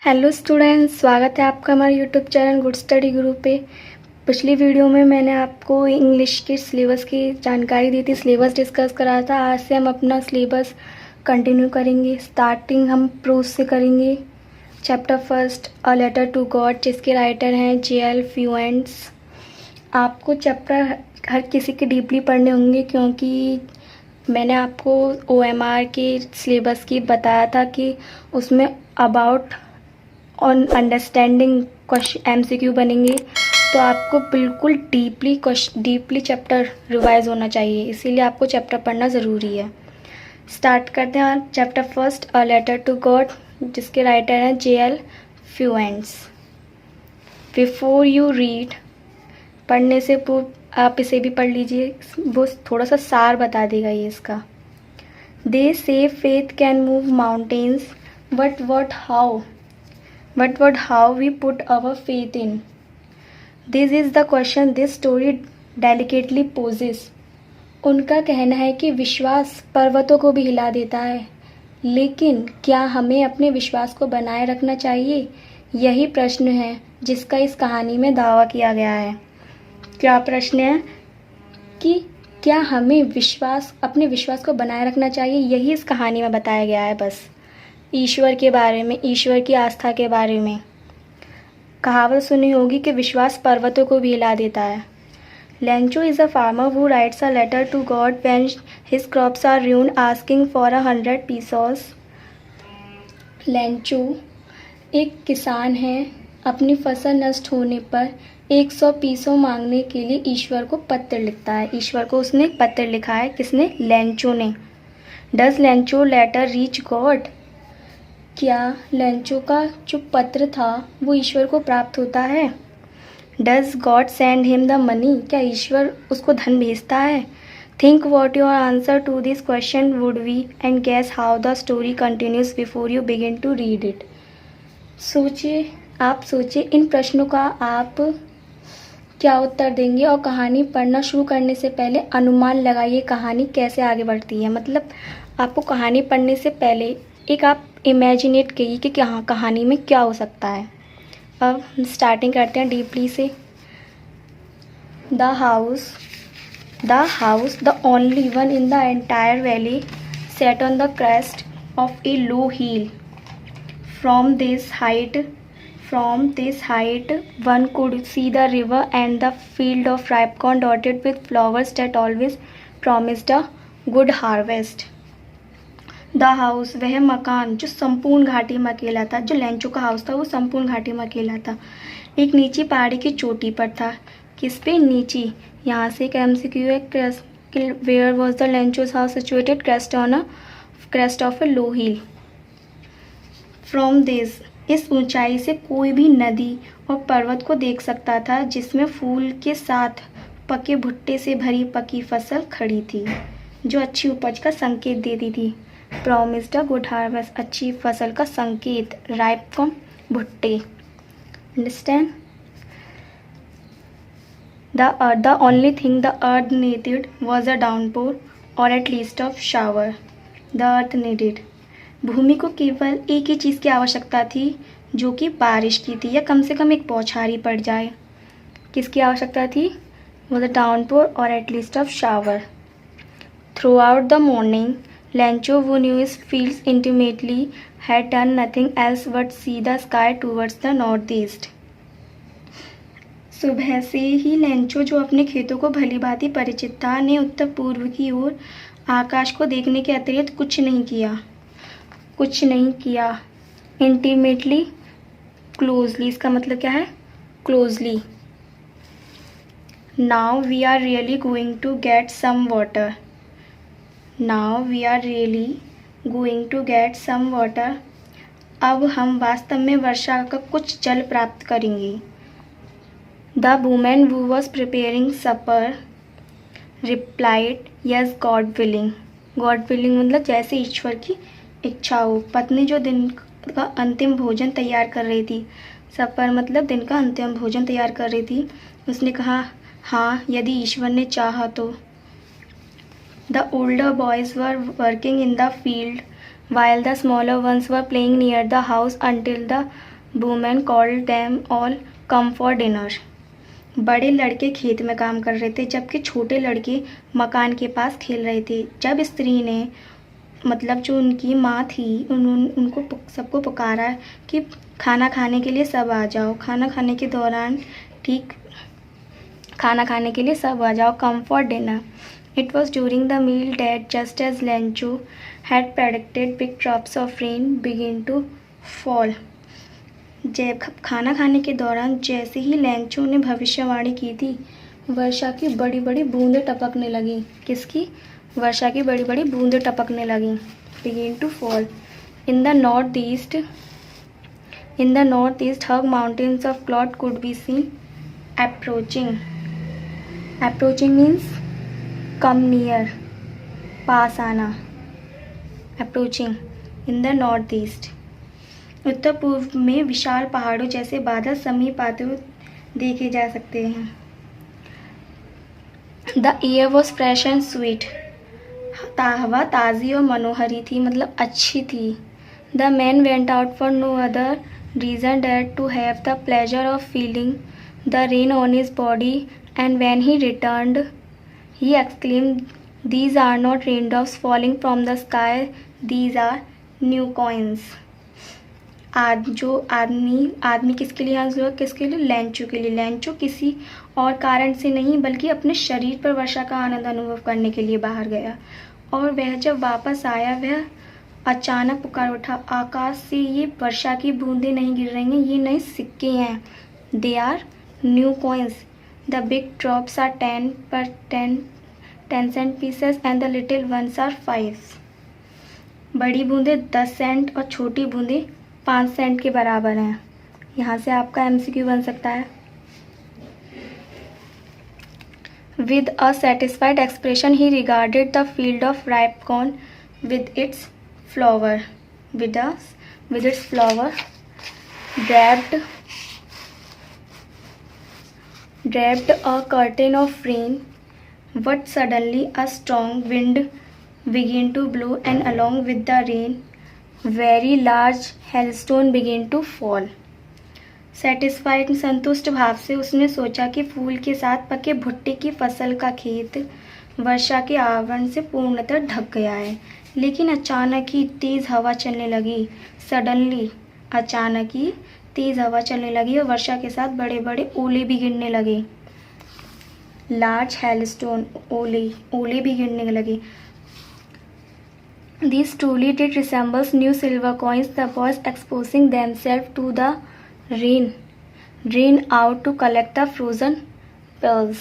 Hello students, स्वागत है आपका हमारे यूट्यूब चैनल गुड स्टडी गुरु पे। पिछली वीडियो में मैंने आपको इंग्लिश के सिलेबस की जानकारी दी थी, सिलेबस डिस्कस करा था। आज से हम अपना सिलेबस कंटिन्यू करेंगे। स्टार्टिंग हम प्रोज से करेंगे। Chapter first, a letter to God, जिसके राइटर हैं J.L. फ्यूएंट्स। आपको चैप्टर हर किसी के डीपली पढ़ने होंगे, क्योंकि मैंने आपको OMR के सिलेबस की बताया था कि उसमें अबाउट ऑन अंडरस्टैंडिंग MCQ बनेंगे। तो आपको बिल्कुल डीपली चैप्टर रिवाइज होना चाहिए, इसीलिए आपको चैप्टर पढ़ना ज़रूरी है। स्टार्ट करते हैं chapter first, a letter to God, जिसके राइटर हैं J.L. फ्यूएंट्स। बिफोर यू रीड, पढ़ने से पूर्व आप इसे भी पढ़ लीजिए, वो थोड़ा सा सार बता देगा ये इसका। दे से faith can move mountains, but what how we put our faith in. This is the question this story delicately poses. उनका कहना है कि विश्वास पर्वतों को भी हिला देता है, लेकिन क्या हमें अपने विश्वास को बनाए रखना चाहिए? यही प्रश्न है जिसका इस कहानी में दावा किया गया है। क्या प्रश्न है कि क्या हमें अपने विश्वास को बनाए रखना चाहिए? यही इस कहानी में बताया गया है। बस ईश्वर के बारे में, ईश्वर की आस्था के बारे में। कहावत सुनी होगी कि विश्वास पर्वतों को भी हिला देता है। Lencho is a farmer who writes a letter to God when his crops are ruined asking for 100 pesos. Lencho एक किसान है, अपनी फसल नष्ट होने पर 100 पीसों मांगने के लिए ईश्वर को पत्र लिखता है। ईश्वर को उसने पत्र लिखा है। किसने? लेंचो ने। Does Lencho letter reach God? क्या लेंचो का जो पत्र था वो ईश्वर को प्राप्त होता है? Does God send him the money? क्या ईश्वर उसको धन भेजता है? Think what your answer to this question would be and guess how the story continues before you begin to read it. सोचिए इन प्रश्नों का आप क्या उत्तर देंगे, और कहानी पढ़ना शुरू करने से पहले अनुमान लगाइए कहानी कैसे आगे बढ़ती है। मतलब आपको कहानी पढ़ने से पहले एक आप इमेजिनेट कीजिए कि कहानी में क्या हो सकता है। अब स्टार्टिंग करते हैं डीपली से। The house, the only one in the entire valley, set on the crest of a low hill. From this height, one could see the river and the field of ripe corn dotted with flowers that always promised a good harvest. The house, वह मकान जो संपूर्ण घाटी में अकेला था, जो Lencho का हाउस था वो संपूर्ण घाटी में अकेला था, एक नीची पहाड़ी की चोटी पर था। किस पे? नीची। यहाँ से एक MCQ है, where was the Lencho's house situated? Crest of a low hill. From this, इस ऊंचाई से कोई भी नदी और पर्वत को देख सकता था, जिसमें फूल के साथ पके भुट्टे से भरी पकी फसल खड़ी थी, जो अच्छी उपज का संकेत देती थी। प्रॉमिस्ड अ गुड हार्वेस्ट, अच्छी फसल का संकेत। राइप कॉर्न, भुट्टे। Understand? The only thing the earth needed was a downpour or at least of shower. The earth needed, भूमि को केवल एक ही चीज़ की आवश्यकता थी, जो कि बारिश की थी, या कम से कम एक बौछारी पड़ जाए। किसकी आवश्यकता थी? वो the downpour or at least of shower. Through out the morning, Lencho, who knew his fields intimately, had done nothing else but see the sky towards the northeast. सुबह से ही लेंचो, जो अपने खेतों को भली भांति परिचित था, ने उत्तर पूर्व की ओर आकाश को देखने के अतिरिक्त कुछ नहीं किया. इंटीमेटली, क्लोजली, इसका मतलब क्या है? Closely. Now we are really going to get some water. अब हम वास्तव में वर्षा का कुछ जल प्राप्त करेंगे. The women who was preparing supper replied, yes God willing. God willing मतलब जैसे ईश्वर की इच्छा हो. पत्नी जो दिन का अंतिम भोजन तैयार कर रही थी, सपर मतलब दिन का अंतिम भोजन तैयार कर रही थी, उसने कहा, हाँ, यदि ईश्वर ने चाहा तो. The older boys were working in the field while the smaller ones were playing near the house until the women called them all come for dinner. बड़े लड़के खेत में काम कर रहे थे जबकि छोटे लड़के मकान के पास खेल रहे थे। जब स्त्री ने, मतलब जो उनकी माँ थी, उनको सबको पुकारा कि खाना खाने के लिए सब आ जाओ। खाना खाने के दौरान खाना खाने के लिए सब आ जाओ, come for dinner. It was during the meal that just as Lencho had predicted big drops of rain begin to fall. जब खाना खाने के दौरान जैसे ही लेंचो ने भविष्यवाणी की थी, वर्षा की बड़ी बड़ी बूंदें टपकने लगीं। किसकी? वर्षा की बड़ी बड़ी बूंदें टपकने लगीं। Begin to fall in the north east hug mountains of cloud could be seen approaching means come near, पास आना। approaching in the north east, उत्तर पूर्व में विशाल पहाड़ों जैसे बादल समीप आते हुए देखे जा सकते हैं। The air was fresh and sweet, हवा ताज़ी और मनोहरी थी, मतलब अच्छी थी। The man went out for no other reason than to have the pleasure of feeling the rain on his body, and when he returned, he exclaimed, "These are not raindrops falling from the sky, these are new coins." आदमी किसके लिए आंसू हुआ? किसके लिए? Lencho के लिए। Lencho किसी और कारण से नहीं बल्कि अपने शरीर पर वर्षा का आनंद अनुभव करने के लिए बाहर गया, और वह जब वापस आया वह अचानक पुकार उठा, आकाश से ये वर्षा की बूंदें नहीं गिर रही हैं, ये नए सिक्के हैं। They are new coins, the big drops are 10 cent pieces and the little ones are 5। बड़ी बूंदें 10 सेंट और छोटी बूंदें 5 सेंट के बराबर हैं। यहाँ से आपका MCQ बन सकता है। With a satisfied expression he regarded the field of ripe corn with its flower, draped a curtain of rain. But suddenly a strong wind began to blow, and along with the rain, very large hailstone began to fall. Satisfied, संतुष्ट भाव से उसने सोचा कि फूल के साथ पके भुट्टे की फसल का खेत वर्षा के आवरण से पूर्णतः ढक गया है। लेकिन अचानक ही तेज़ हवा चलने लगी। सडनली, अचानक ही तेज़ हवा चलने लगी और वर्षा के साथ बड़े बड़े ओले भी गिरने लगे। लार्ज हेलस्टोन, ओले भी गिरने लगे। These truly did resemble new silver coins, the boys exposing themselves to the rain out to collect the frozen pearls.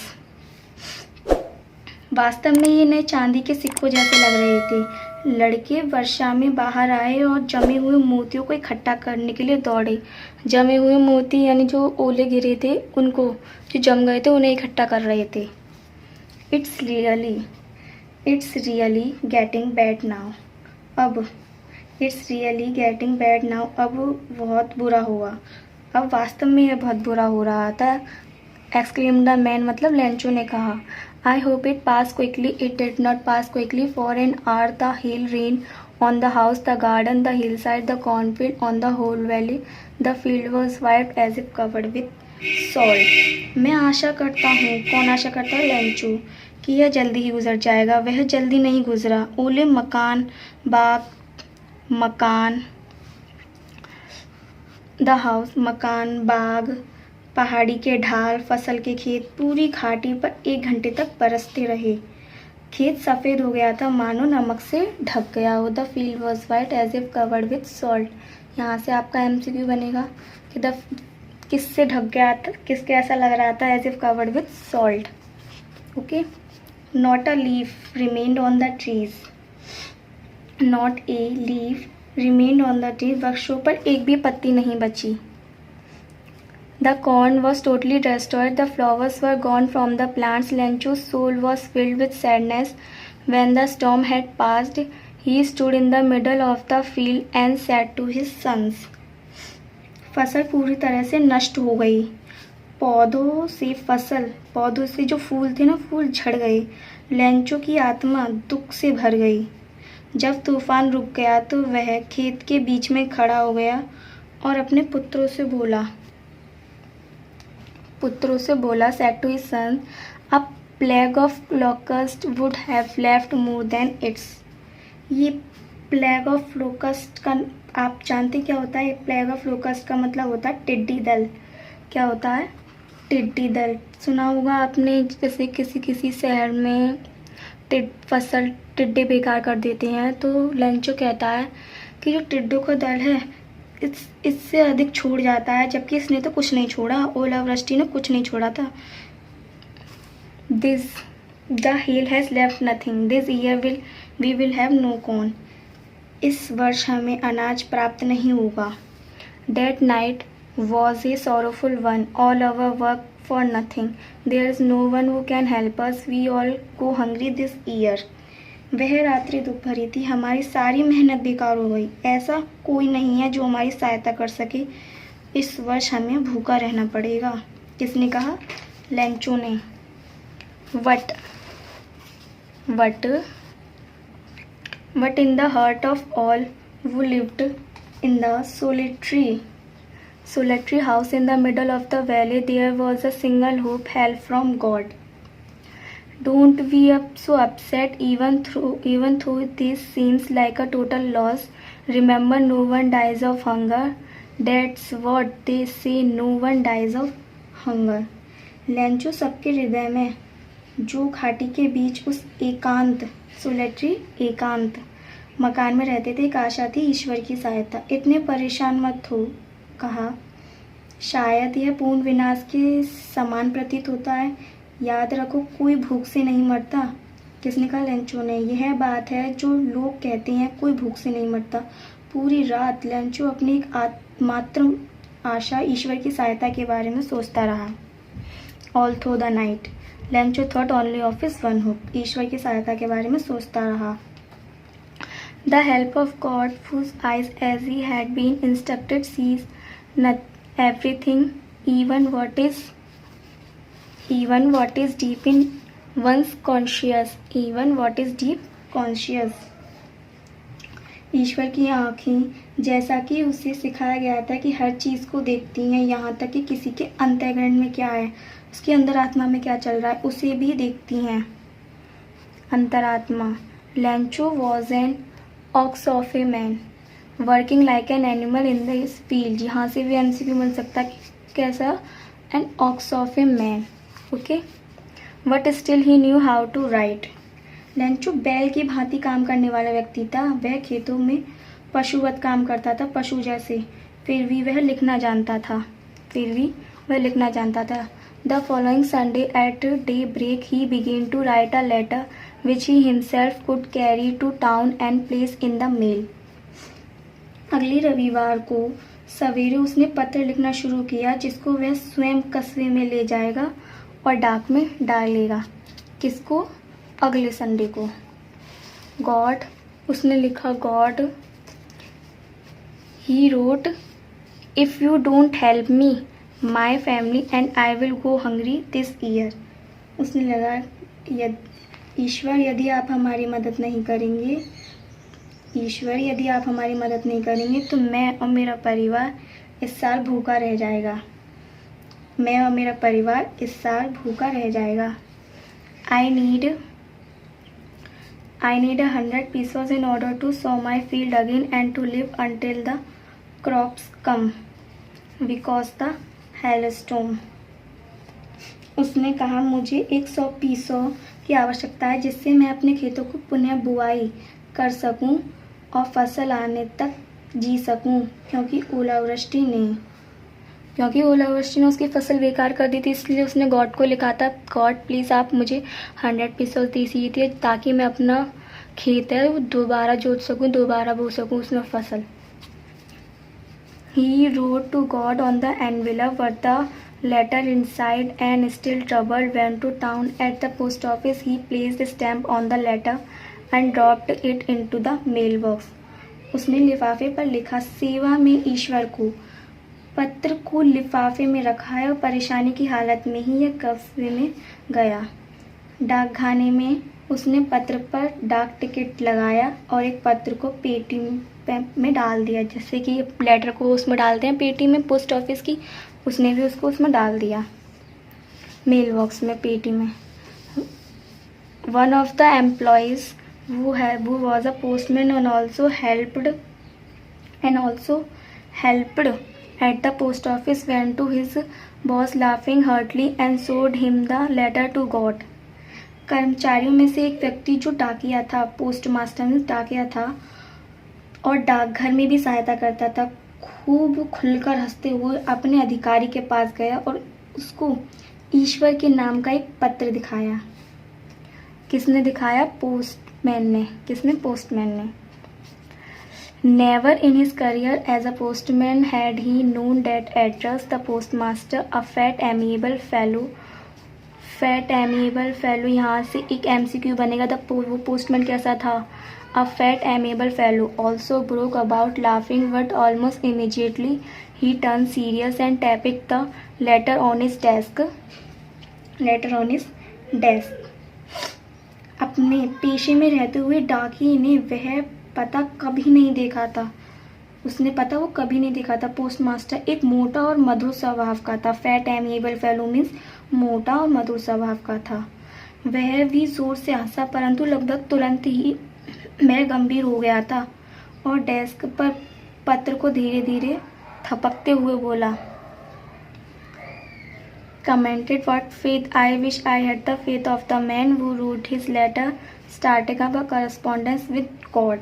वास्तव में ये नए चांदी के सिक्कों जैसे लग रहे थे। लड़के वर्षा में बाहर आए और जमे हुए मोतियों को इकट्ठा करने के लिए दौड़े। जमे हुए मोती यानी जो ओले गिरे थे उनको, जो जम गए थे उन्हें इकट्ठा कर रहे थे। It's really getting bad now. अब it's really getting bad now, अब बहुत बुरा हुआ, अब वास्तव में यह बहुत बुरा हो रहा था। एक्सक्लेम्ड द मैन, मतलब लेंचो ने कहा। I hope it pass quickly, it did not pass quickly. For an hour the hail rain on the house, the garden, the hill side, the cornfield, on the whole valley, the field was wiped as if covered with salt. मैं आशा करता हूँ, कौन आशा करता है? Lencho, कि यह जल्दी ही गुजर जाएगा। वह जल्दी नहीं गुजरा। ओले मकान, द हाउस, मकान, बाग, पहाड़ी के ढाल, फसल के खेत, पूरी घाटी पर 1 घंटे तक बरसते रहे। खेत सफ़ेद हो गया था, मानो नमक से ढक गया हो। The field was white as if covered with salt. यहाँ से आपका MCQ बनेगा कि किससे ढक गया था, किसके ऐसा लग रहा था? As if covered with salt. Okay. Not a leaf remained on the trees, not a leaf remained on the tree, वृक्षों पर एक भी पत्ती नहीं बची। The corn was totally destroyed, the flowers were gone from the plants. Lencho's soul was filled with sadness when the storm had passed. He stood in the middle of the field and said to his sons. फसल पूरी तरह से नष्ट हो गई। पौधों से जो फूल थे ना, फूल झड़ गए। लेंचो की आत्मा दुख से भर गई। जब तूफान रुक गया तो वह खेत के बीच में खड़ा हो गया और अपने पुत्रों से बोला said to his son, a plague of locust would have left more than its. ये प्लेग ऑफ लोकस्ट का आप जानते क्या होता है? प्लेग ऑफ लोकस्ट का मतलब होता है टिड्डी दल। क्या होता है? टिड्डी दल। सुना होगा आपने, जैसे किसी शहर में फसल टिड्डे बेकार कर देते हैं, तो लेंचो कहता है कि जो टिड्डों का दल है इससे अधिक छोड़ जाता है, जबकि इसने तो कुछ नहीं छोड़ा, ओलावृष्टि ने कुछ नहीं छोड़ा था। This the hail has left nothing, this year we will have no corn. इस वर्ष हमें अनाज प्राप्त नहीं होगा। That night was a sorrowful one, all our work for nothing, there is no one who can help us, we all go hungry this year. वह रात्रि दुख भरी थी, हमारी सारी मेहनत बेकार हो गई, ऐसा कोई नहीं है जो हमारी सहायता कर सके, इस वर्ष हमें भूखा रहना पड़ेगा। किसने कहा? लेंचो ने। But in the heart of all who lived in the solitary house in the middle of the valley, there was a single hope, help from God. Don't be so upset, even though this seems like a total loss. Remember, no one dies of hunger. That's what they say, no one dies of hunger. Lencho सबके हृदय में जो घाटी के बीच उस एकांत मकान में रहते थे, एक आशा थी, ईश्वर की सहायता। इतने परेशान मत हो, कहा, शायद यह पूर्ण विनाश के समान प्रतीत होता है। याद रखो, कोई भूख से नहीं मरता। किसने कहा? लेंचो ने। यह बात है जो लोग कहते हैं, कोई भूख से नहीं मरता। पूरी रात लेंचो अपनी एक मात्र आशा, ईश्वर की सहायता के बारे में सोचता रहा। All through the night Lencho thought only of his one hope, ईश्वर की सहायता के बारे में सोचता रहा। The help of God whose eyes as he had been instructed sees everything, even what is deep in one's conscious. ईश्वर की आँखें, जैसा कि उसे सिखाया गया था कि हर चीज़ को देखती हैं, यहाँ तक कि किसी के अंतःकरण में क्या है, उसके अंदर आत्मा में क्या चल रहा है, उसे भी देखती हैं। अंतरात्मा। Lencho was an ox of a man working like an animal in the field. यहाँ से भी एमसीक्यू मिल सकता है, कैसा? An ox of a man, okay. But still he knew how to write. Lencho बैल की भांति काम करने वाला व्यक्ति था। वह खेतों में पशुवत काम करता था, पशु जैसे। फिर भी वह लिखना जानता था। The following Sunday at day break he began to write a letter which he himself could carry to town and place in the mail. अगले रविवार को सवेरे उसने पत्र लिखना शुरू किया, जिसको वह स्वयं कस्बे में ले जाएगा और डाक में डालेगा। किसको? अगले संडे को। गॉड, उसने लिखा, God, he wrote, if you don't help me my family and I will go hungry this year. उसने लगा, ईश्वर यदि आप हमारी मदद नहीं करेंगे, तो मैं और मेरा परिवार इस साल भूखा रह जाएगा। I need 100 pesos in order to sow my field again and to live until the crops come because the hailstorm. उसने कहा, मुझे 100 पीसों की आवश्यकता है, जिससे मैं अपने खेतों को पुनः बुआई कर सकूं और फसल आने तक जी सकूं, क्योंकि ओलावृष्टि ने उसकी फसल बेकार कर दी थी। इसलिए उसने गॉड को लिखा था, गॉड प्लीज़ आप मुझे 100 पीसों दीजिए, ताकि मैं अपना खेत है वो दोबारा जोत सकूं, दोबारा बो सकूं उसमें फसल। He wrote to God on the envelope with the letter inside and still troubled went to town. At the post office he placed a stamp on the letter and dropped it into the mailbox. उसने लिफाफे पर लिखा, सेवा में ईश्वर को। पत्र को लिफाफे में रखा है और परेशानी की हालत में ही यह कस्बे में गया। डाकखाने में उसने पत्र पर डाक टिकट लगाया और एक पत्र को में डाल दिया, जैसे कि लेटर को उसमें डालते हैं पेटी में पोस्ट ऑफिस की, उसने भी उसको उसमें डाल दिया मेल बॉक्स में, पेटी में। One of the employees who was a postman and also helped at the post office went to his boss laughing heartily and showed him the letter to God. कर्मचारियों में से एक व्यक्ति जो डाकिया था, पोस्ट मास्टर में डाकिया था और डाकघर में भी सहायता करता था, खूब खुलकर हंसते हुए अपने अधिकारी के पास गया और उसको ईश्वर के नाम का एक पत्र दिखाया। किसने दिखाया? पोस्टमैन ने। किसने? पोस्टमैन ने। Never in his career as a postman had he known that address the postmaster a fat amiable fellow. यहाँ से एक MCQ बनेगा। वो पोस्टमैन कैसा था? A fat amiable fellow also broke about laughing but almost immediately he turn serious and tapping the letter on his desk. अपने पेशे में रहते हुए डाकिये ने वह पता कभी नहीं देखा था। उसने पता वो कभी नहीं देखा था। पोस्टमास्टर एक मोटा और मधुर स्वभाव का था। फैट एमिएबल फेलो मीन्स मोटा और मधुर स्वभाव का था। वह भी जोर से हंसा, परंतु लगभग तुरंत ही वह गंभीर हो गया था और डेस्क पर पत्र को धीरे धीरे थपकते हुए बोला, commented, what faith, I wish I had the faith of the man who wrote his letter, starting up a correspondence with God.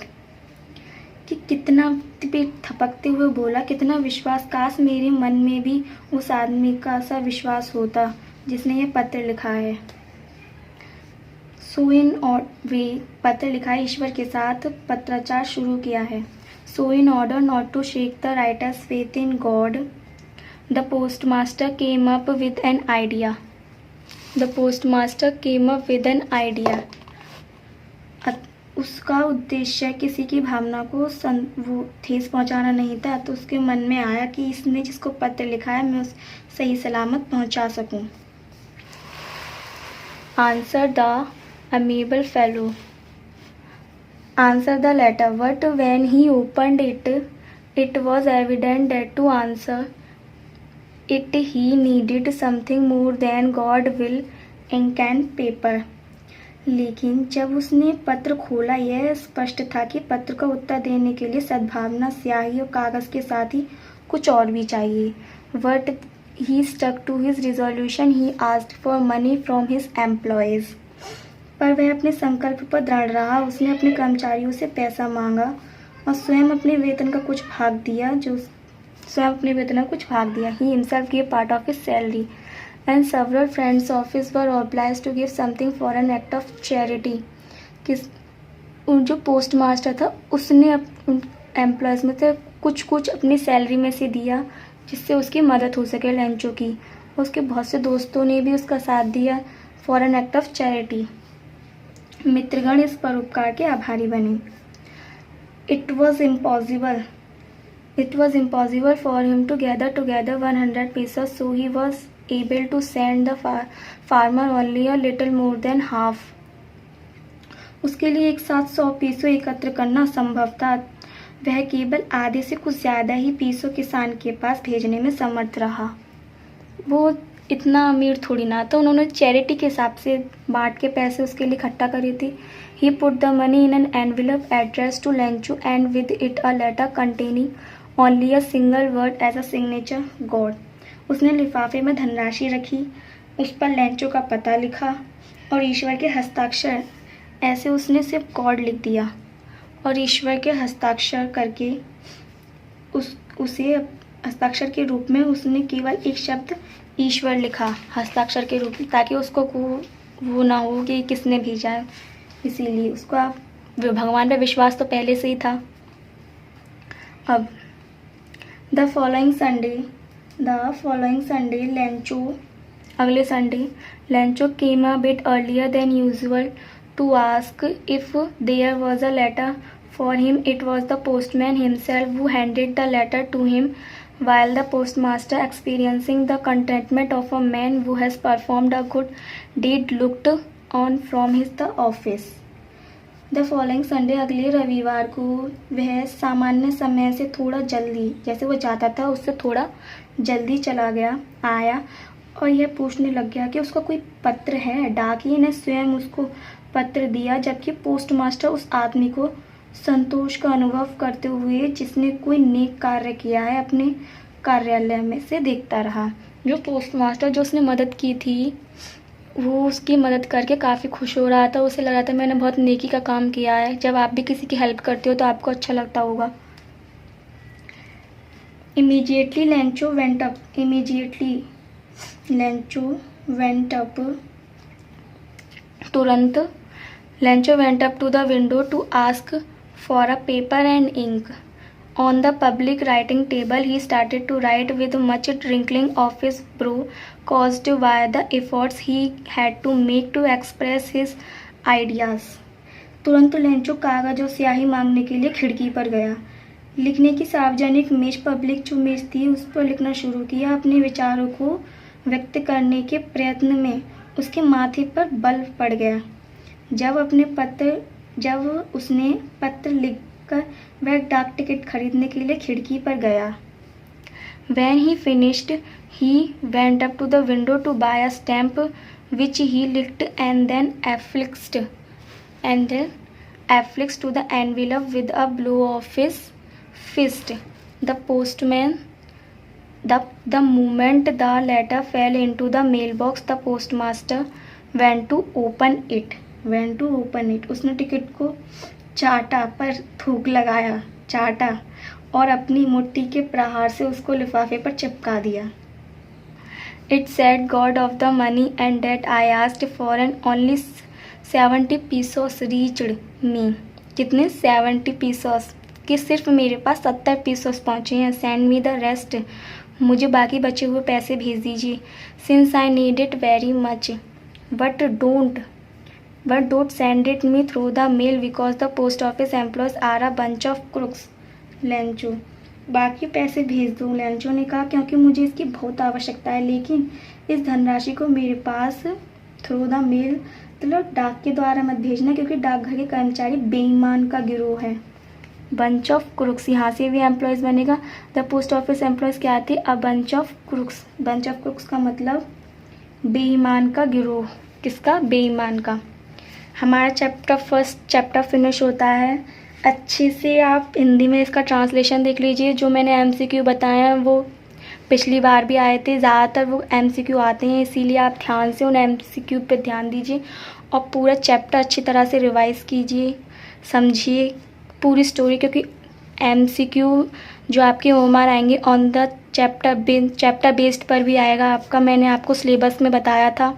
कि कितना थपकते हुए बोला, कितना विश्वास, काश मेरे मन में भी उस आदमी का सा विश्वास होता जिसने ये पत्र लिखा है। सो इन वे पत्र लिखा है, ईश्वर के साथ पत्राचार शुरू किया है। So in order not to shake the writer's faith in God, The postmaster came up with an idea. उसका उद्देश्य किसी की भावना को वो ठेस पहुंचाना नहीं था, तो उसके मन में आया कि इसने जिसको पत्र लिखा है मैं उस सही सलामत पहुंचा सकूं। Answer the amiable fellow. Answer the letter. But when he opened it, it was evident that to answer it he needed something more than God will, ink and paper. लेकिन जब उसने पत्र खोला, यह स्पष्ट था कि पत्र का उत्तर देने के लिए सद्भावना, स्याही और कागज के साथ ही कुछ और भी चाहिए। But he stuck to his resolution. He asked for money from his employees. पर वह अपने संकल्प पर दृढ़ रहा। उसने अपने कर्मचारियों से पैसा मांगा और स्वयं अपने वेतन का कुछ भाग दिया। He himself gave part of his salary, and several friends of his were obliged to give something for an act of charity. जो पोस्ट मास्टर था उसने एम्प्लॉयज़ में से कुछ अपनी सैलरी में से दिया जिससे उसकी मदद हो सके लंचों की। उसके बहुत से दोस्तों ने भी उसका साथ दिया for an act of charity. मित्रगण इस परोपकार के आभारी बने। It was impossible for him to gather together 100 pesos, so he was able to send the farmer only a little more than half. उसके लिए एक साथ 100 पीसों एकत्र करना संभव था। वह केवल आधे से कुछ ज़्यादा ही पीसों किसान के पास भेजने में समर्थ रहा। वो इतना अमीर थोड़ी ना था, उन्होंने चैरिटी के हिसाब से बांट के पैसे उसके लिए इकट्ठा करी थी। He put the money in an envelope addressed to Lenchu and with it a letter containing only a single word as a signature, God. उसने लिफाफे में धनराशि रखी, उस पर लेंचो का पता लिखा और ईश्वर के हस्ताक्षर, ऐसे उसने सिर्फ गॉड लिख दिया और ईश्वर के हस्ताक्षर करके उसे हस्ताक्षर के रूप में उसने केवल एक शब्द ईश्वर लिखा हस्ताक्षर के रूप में, ताकि उसको वो ना हो कि किसने भेजा है। इसीलिए उसको भगवान पे विश्वास तो पहले से ही था। अब द फॉलोइंग संडे अगले Sunday Lencho came a bit earlier than usual to ask if there was a letter for him. It was the postman himself who handed the letter to him, while the postmaster, experiencing the contentment of a man who has performed a good deed, looked on from the office. The following Sunday, अगले रविवार को वह सामान्य समय से थोड़ा जल्दी, जैसे वो जाता था उससे थोड़ा जल्दी आया और यह पूछने लग गया कि उसका कोई पत्र है। डाकिये ने स्वयं उसको पत्र दिया, जबकि पोस्टमास्टर उस आदमी को संतोष का अनुभव करते हुए जिसने कोई नेक कार्य किया है अपने कार्यालय में से देखता रहा। जो पोस्टमास्टर जो उसने मदद की थी वो उसकी मदद करके काफ़ी खुश हो रहा था। उसे लग रहा था मैंने बहुत नेकी का काम किया है। जब आप भी किसी की हेल्प करते हो तो आपको अच्छा लगता होगा। Immediately Lencho went up, immediately Lencho went up, तुरंत Lencho went up to the window to ask for a paper and ink. On the public writing table, he started to write with much wrinkling of his brow caused by the efforts he had to make to express his ideas. तुरंत Lencho कागज और स्याही मांगने के लिए खिड़की पर गया। लिखने की सार्वजनिक मेज, पब्लिक जो मेज थी, उस पर लिखना शुरू किया। अपने विचारों को व्यक्त करने के प्रयत्न में उसके माथे पर बल पड़ गया। जब उसने पत्र लिखकर वह डाक टिकट खरीदने के लिए खिड़की पर गया। When he finished, he went up to the window to buy a stamp, which he licked and then affixed to the envelope with a blow of his fist. The moment the letter fell into the mailbox, the postmaster went to open it. उसने ticket को चाटा पर थूक लगाया, चाटा और अपनी मुट्ठी के प्रहार से उसको लिफाफे पर चिपका दिया। It said, God of the money and that I asked for and only 70 pesos reached me. कितने? 70 pesos कि सिर्फ मेरे पास 70 pesos पहुँचे हैं। Send me the rest. मुझे बाकी बचे हुए पैसे भेज दीजिए। Since I need it very much. But don't send it me through the mail because the post office employees are a bunch of crooks. Lencho, बाकी पैसे भेज दो, लेंचो ने कहा, क्योंकि मुझे इसकी बहुत आवश्यकता है, लेकिन इस धनराशि को मेरे पास थ्रू द मेल, मतलब डाक के द्वारा मत भेजना, क्योंकि डाकघर के कर्मचारी बेईमान का गिरोह है। बंच ऑफ क्रुक्स, यहाँ से भी एम्प्लॉयज़ बनेगा। द पोस्ट ऑफिस एम्प्लॉयज़ क्या थे? A bunch of crooks. Bunch of crooks का मतलब बेईमान का गिरोह। किसका? बेईमान का। हमारा फर्स्ट चैप्टर फिनिश होता है। अच्छे से आप हिंदी में इसका ट्रांसलेशन देख लीजिए। जो मैंने एमसीक्यू बताए हैं वो पिछली बार भी आए थे। ज़्यादातर वो एमसीक्यू आते हैं, इसीलिए आप ध्यान से उन एमसीक्यू पे ध्यान दीजिए और पूरा चैप्टर अच्छी तरह से रिवाइज़ कीजिए, समझिए पूरी स्टोरी, क्योंकि एमसीक्यू जो आपके ओमार आएंगे ऑन द चैप्टर बेस्ड पर भी आएगा आपका। मैंने आपको सिलेबस में बताया था,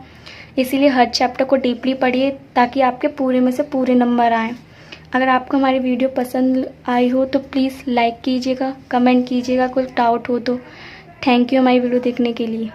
इसीलिए हर चैप्टर को डीपली पढ़िए ताकि आपके पूरे में से पूरे नंबर आएँ। अगर आपको हमारी वीडियो पसंद आई हो तो प्लीज़ लाइक कीजिएगा, कमेंट कीजिएगा, कोई डाउट हो तो। थैंक यू हमारी वीडियो देखने के लिए।